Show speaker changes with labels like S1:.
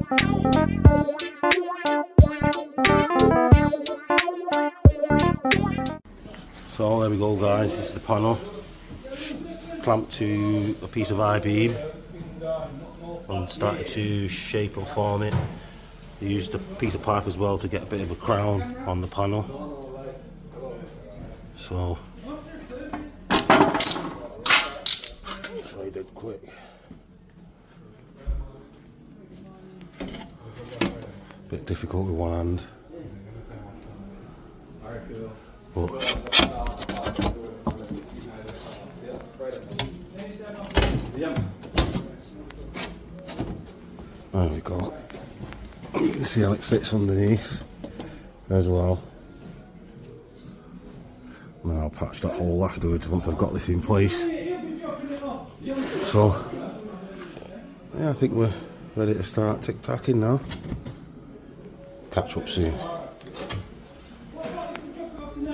S1: So there we go guys, this is the panel clamped to a piece of I-beam and started to shape and form it. I used a piece of pipe as well to get a bit of a crown on the panel. So he did quick. Bit difficult with one hand. But there we go. You can see how it fits underneath as well. And then I'll patch that hole afterwards once I've got this in place. So yeah, I think we're ready to start tic-tacking now. Catch up soon.